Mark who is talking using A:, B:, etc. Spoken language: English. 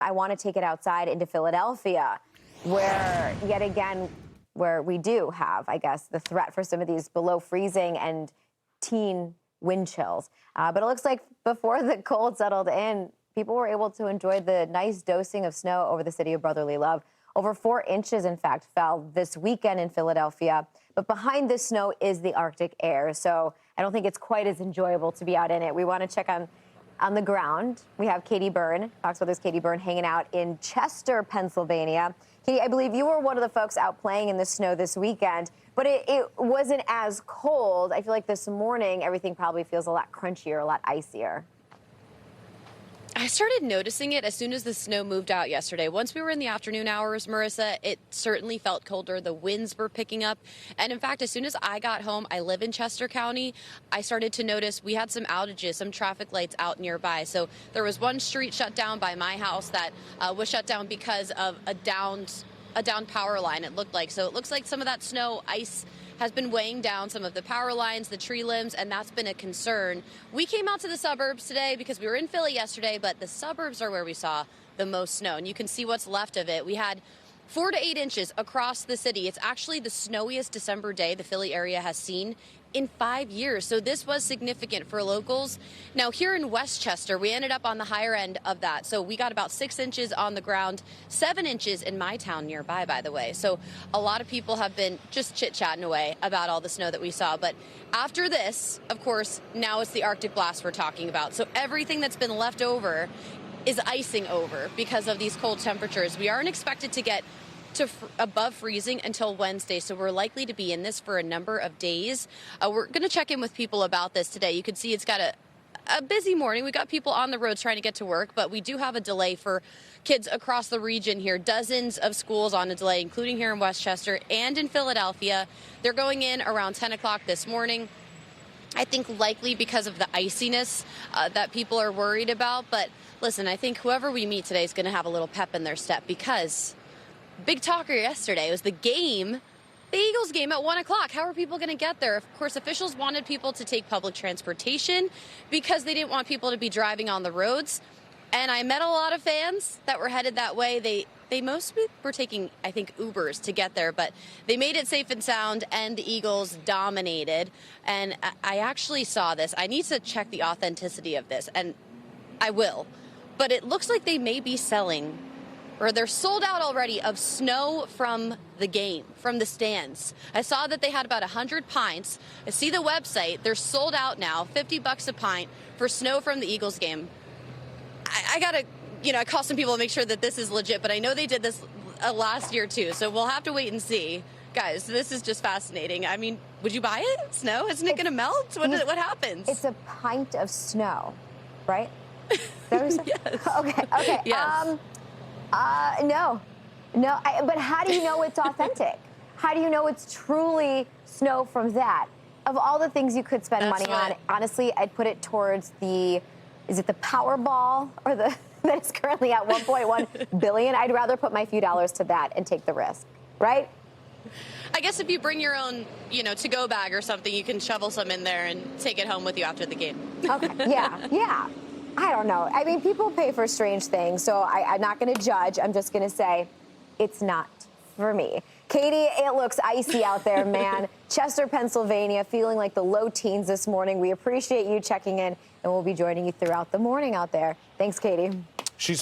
A: I want to take it outside into Philadelphia, where yet again, where we do have, I guess, the threat for some of these below freezing and teen wind chills. But it looks like before the cold settled in, people were able to enjoy the nice dosing of snow over the city of brotherly love. Over 4 inches, in fact, fell this weekend in Philadelphia. But behind this snow is the Arctic air, so I don't think it's quite as enjoyable to be out in it. We want to check on the ground. We have Katie Byrne, Fox Weather's Katie Byrne, hanging out in Chester, Pennsylvania. Katie, I believe you were one of the folks out playing in the snow this weekend, but it wasn't as cold. I feel like this morning everything probably feels a lot crunchier, a lot icier.
B: I started noticing it as soon as the snow moved out yesterday. Once we were in the afternoon hours, Marissa, it certainly felt colder. The winds were picking up. And in fact, as soon as I got home, I live in Chester County, I started to notice we had some outages, some traffic lights out nearby. So there was one street shut down by my house that was shut down because of a downed power line, it looked like. So it looks like some of that snow, ice, has been weighing down some of the power lines, the tree limbs, and that's been a concern. We came out to the suburbs today because we were in Philly yesterday, but the suburbs are where we saw the most snow, and you can see what's left of it. We had 4 to 8 inches across the city. It's actually the snowiest December day the Philly area has seen in 5 years. So this was significant for locals. Now here in Westchester, we ended up on the higher end of that. So we got about 6 inches on the ground, 7 inches in my town nearby, by the way. So a lot of people have been just chit-chatting away about all the snow that we saw. But after this, of course, now it's the Arctic blast we're talking about. So everything that's been left over is icing over because of these cold temperatures. We aren't expected to get to above freezing until Wednesday, so we're likely to be in this for a number of days. We're going to check in with people about this today. You can see it's got a busy morning. We got people on the roads trying to get to work, but we do have a delay for kids across the region here. Dozens of schools on a delay, including here in Westchester and in Philadelphia. They're going in around 10 o'clock this morning. I think likely because of the iciness that people are worried about. But listen, I think whoever we meet today is going to have a little pep in their step, because big talker yesterday was the game, the Eagles game at 1 o'clock. How are people going to get there? Of course, officials wanted people to take public transportation because they didn't want people to be driving on the roads. And I met a lot of fans that were headed that way. They mostly were taking, I think, Ubers to get there, but they made it safe and sound, and the Eagles dominated. And I actually saw this. I need to check the authenticity of this, and I will. But it looks like they may be selling, or they're sold out already, of snow from the game, from the stands. I saw that they had about 100 pints. I see the website. They're sold out now, $50 a pint for snow from the Eagles game. I got to, I call some people to make sure that this is legit, but I know they did this last year too, so we'll have to wait and see. Guys, this is just fascinating. I mean, would you buy it? Snow? Isn't it going to melt? What happens?
A: It's a pint of snow, right? Is that what you said?
B: Yes.
A: Okay.
B: Yes.
A: No. But how do you know it's authentic? How do you know it's truly snow from that? Of all the things you could spend money on, honestly, I'd put it towards is it the Powerball or that is currently at 1.1 billion? I'd rather put my few dollars to that and take the risk, right?
B: I guess if you bring your own, to-go bag or something, you can shovel some in there and take it home with you after the game.
A: Okay, yeah. I don't know. I mean, people pay for strange things, so I'm not going to judge. I'm just going to say it's not for me. Katie, it looks icy out there, man. Chester, Pennsylvania, feeling like the low teens this morning. We appreciate you checking in, and we'll be joining you throughout the morning out there. Thanks, Katie.
C: She's